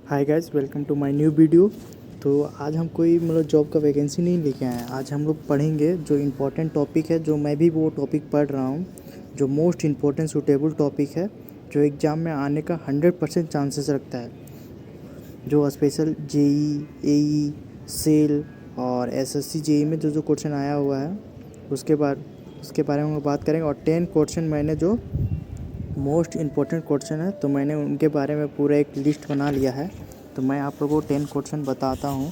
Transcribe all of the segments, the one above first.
Hi guys, welcome to my new video. तो आज हम कोई जॉब का वैकेंसी नहीं लेके आए हैं। आज हम लोग पढ़ेंगे जो इम्पोर्टेंट टॉपिक है, जो मैं भी वो टॉपिक पढ़ रहा हूँ, जो मोस्ट इम्पोर्टेंट सूटेबल टॉपिक है, जो एग्ज़ाम में आने का 100% चांसेस रखता है, जो स्पेशल जेई, एई, सेल और एसएससी जेई में जो क्वेश्चन आया हुआ है उसके बारे में हम बात करेंगे। और 10 क्वेश्चन मैंने जो मोस्ट इम्पोर्टेंट क्वेश्चन है, तो मैंने उनके बारे में पूरा एक लिस्ट बना लिया है। तो मैं आप लोगों को 10 क्वेश्चन बताता हूँ।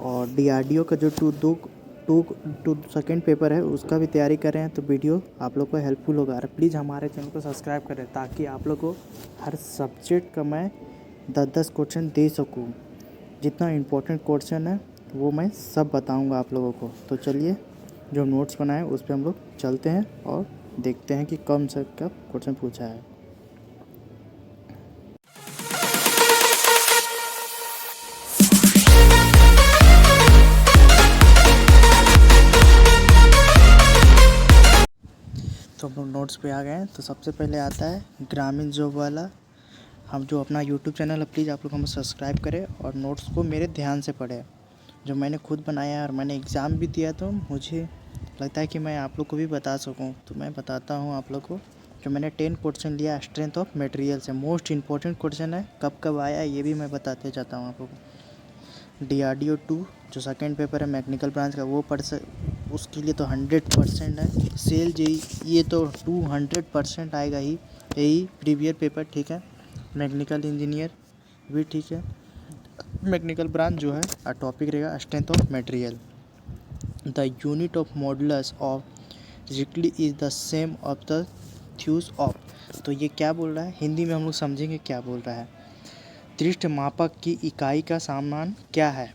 और डीआरडीओ का जो टू सेकेंड पेपर है उसका भी तैयारी कर रहे हैं, तो वीडियो आप लोग को हेल्पफुल होगा। और प्लीज़ हमारे चैनल को सब्सक्राइब करें ताकि आप लोग को हर सब्जेक्ट का मैं 10-10 क्वेश्चन दे सकूँ। जितना इम्पोर्टेंट क्वेश्चन है वो मैं सब बताऊँगा आप लोगों को। तो चलिए, जो नोट्स बनाए उस पर हम लोग चलते हैं और देखते हैं कि कौन सा कब क्वेश्चन पूछा है। तो हम लोग नोट्स पे आ गए हैं। तो सबसे पहले आता है ग्रामीण जॉब वाला। हम जो अपना यूट्यूब चैनल है, प्लीज़ आप लोग हमें सब्सक्राइब करें और नोट्स को मेरे ध्यान से पढ़ें, जो मैंने खुद बनाया है और मैंने एग्ज़ाम भी दिया, तो मुझे लगता है कि मैं आप लोग को भी बता सकूं। तो मैं बताता हूं आप लोग को। जो मैंने 10 क्वेश्चन लिया स्ट्रेंथ ऑफ मटेरियल से, मोस्ट इम्पोर्टेंट क्वेश्चन है, कब कब आया ये भी मैं बताते जाता हूँ आप लोग को। डीआरडीओ 2 जो सेकेंड पेपर है मैकेनिकल ब्रांच का, वो उसके लिए तो 100% है। सेल जेई ये तो 200% आएगा ही, यही प्रीवियस पेपर, ठीक है। मैकेनिकल इंजीनियर भी ठीक है। मैकेनिकल ब्रांच जो है टॉपिक रहेगा strength of material. The unit of modulus of rigidly is the same of the थ्यूस ऑफ। तो ये क्या बोल रहा है, हिंदी में हम लोग समझेंगे क्या बोल रहा है। दृष्ट मापक की इकाई का सामान क्या है।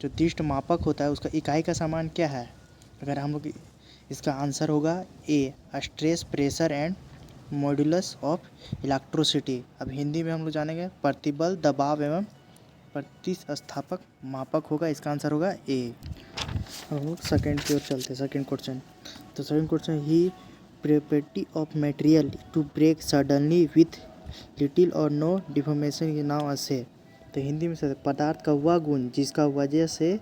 जो दृष्ट मापक होता है उसका इकाई का सामान क्या है। अगर हम लोग इसका आंसर होगा A, stress, pressure and modulus of elasticity. अब हिंदी में हम लोग जानेंगे प्रतिबल, दबाव एवं प्रतिस्थापक मापक होगा। इसका आंसर होगा ए। हम लोग सेकेंड की ओर चलते हैं। सेकेंड क्वेश्चन, तो सेकेंड क्वेश्चन, ही property of material to break suddenly with little or no deformation के नाम से। तो हिंदी में पदार्थ का वह गुण जिसका वजह से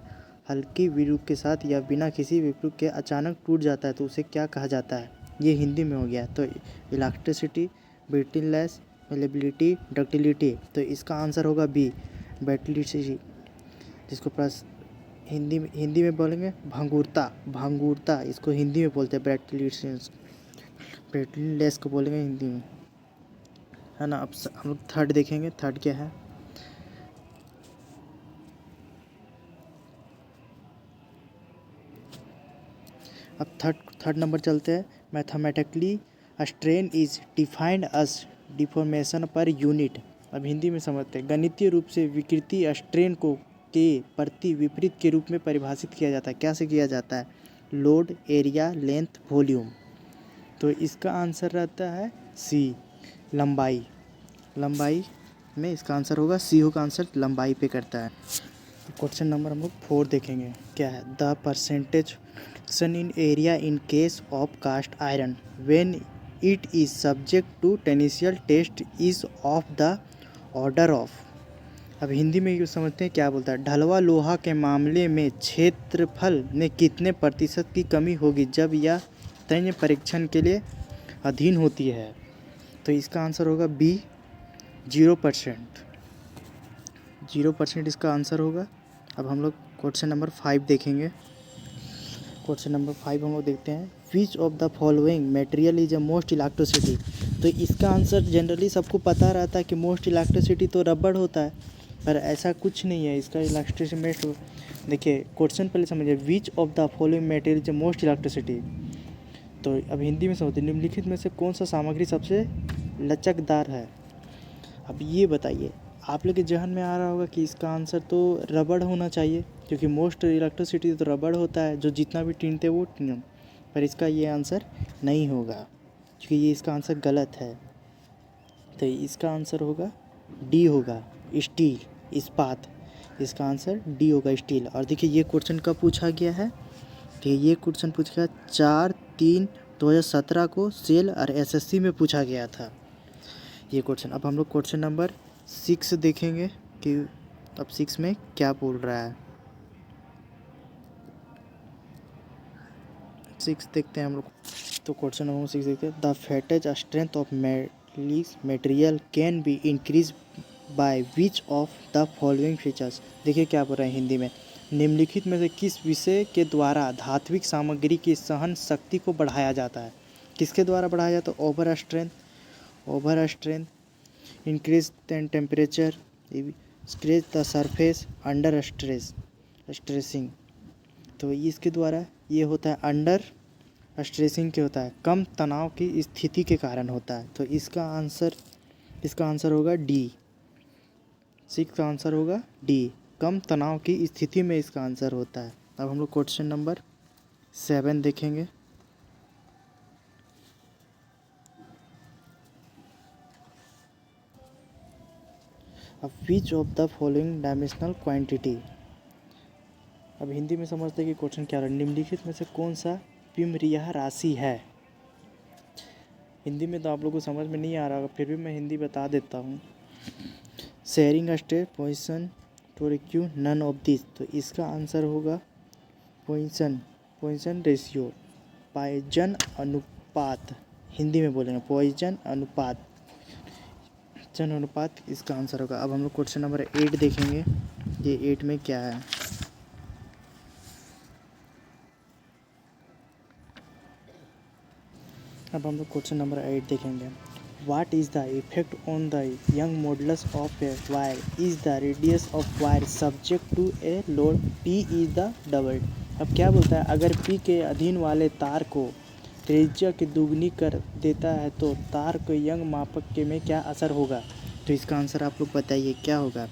हल्की विरूप के साथ या बिना किसी विरूप के अचानक टूट जाता है, तो उसे क्या कहा जाता है। ये हिंदी में हो गया। तो इलास्टिसिटी, ब्रिटलनेस, मेलेबिलिटी, डक्टिलिटी। तो इसका आंसर होगा बी, ब्रिटलिटी, जिसको प्लस हिंदी में बोलेंगे भंगुरता। इसको हिंदी में बोलते हैं ब्रिटलनेस को बोलेंगे हिंदी में, है ना। अब हम लोग थर्ड देखेंगे। थर्ड क्या है। अब थर्ड नंबर चलते हैं। Mathematically strain is defined us deformation per unit. अब हिंदी में समझते हैं। गणितीय रूप से विकृति स्ट्रेन को के प्रति विपरीत के रूप में परिभाषित किया जाता है। कैसे किया जाता है। Load, area, length, volume. तो इसका आंसर रहता है सी, लंबाई में इसका आंसर होगा सी। होगा आंसर, लंबाई पे करता है। क्वेश्चन नंबर हम लोग 4 देखेंगे क्या है। The percentage in area in case of cast iron when it is subject to tensile test is of the order of. अब हिंदी में ये समझते हैं क्या बोलता है। ढलवा लोहा के मामले में क्षेत्रफल में कितने प्रतिशत की कमी होगी जब यह तन्य परीक्षण के लिए अधीन होती है। तो इसका आंसर होगा बी, 0%। 0% इसका आंसर होगा। अब हम लोग क्वेश्चन नंबर 5 देखेंगे। क्वेश्चन नंबर 5 हम लोग देखते हैं। विच of the following material is a most electricity. तो इसका आंसर जनरली सबको पता रहता है कि मोस्ट इलेक्ट्रिसिटी तो रबड़ होता है, पर ऐसा कुछ नहीं है। इसका इलेक्ट्रिसिटी देखिए, क्वेश्चन पहले समझिए। विच of the following material is a most electricity. तो अब हिंदी में समझते, निम्नलिखित में से कौन सा सामग्री सबसे लचकदार है। अब ये बताइए, आप लोग के जहन में आ रहा होगा कि इसका आंसर तो रबड़ होना चाहिए, क्योंकि मोस्ट इलेक्ट्रिसिटी तो रबड़ होता है, जो जितना भी टीनते वो टीन। पर इसका ये आंसर नहीं होगा, क्योंकि ये इसका आंसर गलत है। तो इसका आंसर होगा डी, होगा स्टील, इस्पात। इसका आंसर डी होगा, स्टील। और देखिए ये क्वेश्चन कब पूछा गया है। तो ये क्वेश्चन पूछा गया 4/3/2017 को सेल और एसएससी में पूछा गया था ये क्वेश्चन। अब हम लोग क्वेश्चन नंबर 6 देखेंगे कि अब 6 में क्या बोल रहा है। 6 देखते हैं हम लोग। तो क्वेश्चन नंबर 6 देखते हैं, the fatigue strength of material can be increase by which of the following features. देखिए क्या बोल रहे हैं हिंदी में, निम्नलिखित में से किस विषय के द्वारा धात्विक सामग्री की सहन शक्ति को बढ़ाया जाता है। किसके द्वारा बढ़ाया जाता है? Over strength, increase temperature, scratch the surface, under stressing. तो इसके द्वारा ये होता है अंडर स्ट्रेसिंग के होता है, कम तनाव की स्थिति के कारण होता है। तो इसका आंसर होगा डी। 6 का आंसर होगा डी, कम तनाव की स्थिति में इसका आंसर होता है। अब हम लोग क्वेश्चन नंबर 7 देखेंगे। अब विच of the following dimensional quantity. अब हिंदी में समझते हैं कि क्वेश्चन क्या है। निम्नलिखित में से कौन सा विमरीय राशि है। हिंदी में तो आप लोगों को समझ में नहीं आ रहा होगा, फिर भी मैं हिंदी बता देता हूँ। Shearing state, position, torque, none of this. तो इसका आंसर होगा पोजीशन रेशियो, पॉइजन अनुपात। हिंदी में बोलेंगे पॉइजन अनुपात, इसका आंसर होगा। अब हम लोग क्वेश्चन नंबर 8 देखेंगे, ये 8 में क्या है। अब हम लोग क्वेश्चन नंबर 8 देखेंगे। What is the effect on the young modulus of a wire? Is the radius of wire subject to a load? P is the doubled. अब क्या बोलता है, अगर P के अधीन वाले तार को त्रिज्या की दुगनी कर देता है तो तार के यंग मापक के में क्या असर होगा। तो इसका आंसर आप लोग बताइए क्या होगा।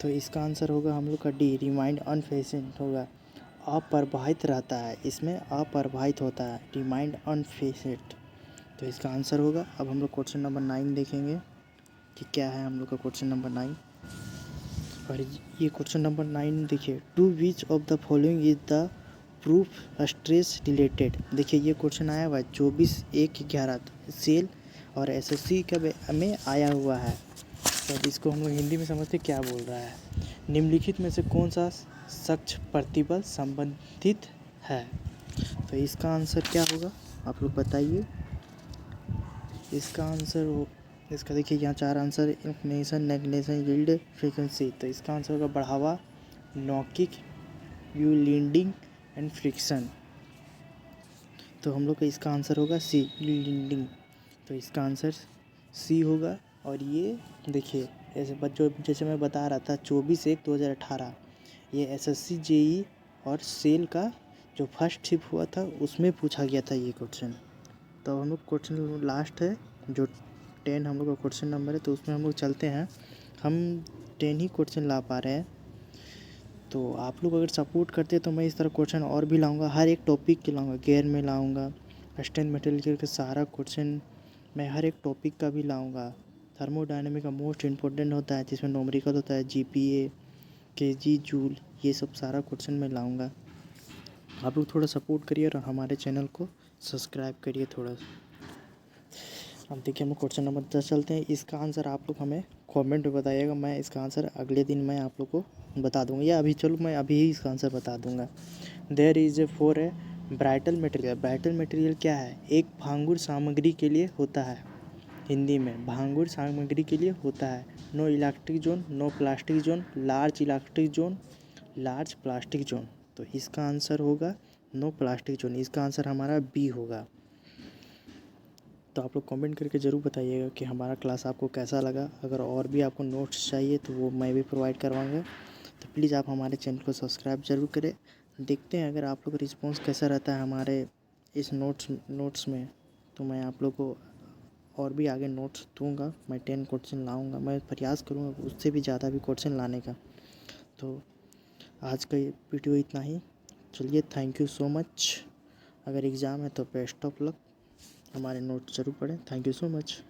तो इसका आंसर होगा हम लोग का डी, रिमाइंड अनफेसेंट होगा, अप्रवाहित रहता है, इसमें अप्रवाहित होता है, रिमाइंड अनफेसेंट। तो इसका आंसर होगा। अब हम लोग क्वेश्चन नंबर 9 देखेंगे कि क्या है हम लोग का क्वेश्चन नंबर 9। और ये क्वेश्चन नंबर 9 देखिए, to which of the following is the proof stress related. देखिए ये क्वेश्चन आया हुआ है 24/1/11 सेल और एसएससी का में आया हुआ है। तो अब इसको हम लोग हिंदी में समझते क्या बोल रहा है। निम्नलिखित में से कौन सा सक्ष प्रतिबल संबंधित है। तो इसका आंसर क्या होगा आप लोग बताइए। इसका देखिए यहाँ 4 आंसर, इंक्लिनेशन, नेगलेशन, यील्ड, फ्रीक्वेंसी। तो इसका आंसर होगा बढ़ावा, नॉकिंग, यील्डिंग एंड फ्रिक्शन। तो हम लोग का इसका आंसर होगा सी, यील्डिंग। तो इसका आंसर सी होगा। और ये देखिए ऐसे बच्चों, जैसे मैं बता रहा था 24/1/2018 ये एसएससी जेई और सेल का जो फर्स्ट शिफ्ट हुआ था उसमें पूछा गया था ये क्वेश्चन। तो हम लोग क्वेश्चन लास्ट है जो 10 हम लोग का क्वेश्चन नंबर है, तो उसमें हम लोग चलते हैं। हम 10 ही क्वेश्चन ला पा रहे हैं, तो आप लोग अगर सपोर्ट करते हैं तो मैं इस तरह क्वेश्चन और भी लाऊंगा, हर एक टॉपिक के लाऊंगा, गेयर में लाऊंगा, स्ट्रेंथ मटेरियल के सारा क्वेश्चन मैं हर एक टॉपिक का भी लाऊंगा। थर्मोडायनेमिक का मोस्ट इम्पोर्टेंट होता है जिसमें नोमरिकल होता है, जीपीए, केजी, जूल, ये सब सारा क्वेश्चन मैं लाऊंगा। आप लोग थोड़ा सपोर्ट करिए और हमारे चैनल को सब्सक्राइब करिए थोड़ा। अब देखिए हम क्वेश्चन नंबर 10 चलते हैं। इसका आंसर आप लोग हमें कमेंट में बताइएगा, मैं इसका आंसर अगले दिन मैं आप लोग को बता दूंगा, या अभी चलो मैं अभी ही इसका आंसर बता दूंगा। There is a for a brittle material. Brittle material क्या है, एक भांगुर सामग्री के लिए होता है। हिंदी में भांगुर सामग्री के लिए होता है। No electric zone, no plastic zone, large electric zone, large plastic zone. तो इसका आंसर होगा नो प्लास्टिक जोन। इसका आंसर हमारा बी होगा। तो आप लोग कमेंट करके ज़रूर बताइएगा कि हमारा क्लास आपको कैसा लगा। अगर और भी आपको नोट्स चाहिए तो वो मैं भी प्रोवाइड करवाऊँगा। तो प्लीज़ आप हमारे चैनल को सब्सक्राइब ज़रूर करें। देखते हैं अगर आप लोग का रिस्पॉन्स कैसा रहता है हमारे इस नोट्स में, तो मैं आप लोग को और भी आगे नोट्स दूंगा। मैं 10 क्वेश्चन लाऊंगा, मैं प्रयास करूंगा उससे भी ज़्यादा भी क्वेश्चन लाने का। तो आज का ये वीडियो इतना ही। चलिए, थैंक यू सो मच। अगर एग्ज़ाम है तो बेस्ट ऑफ लक, हमारे नोट्स ज़रूर पढ़ें। Thank you so much.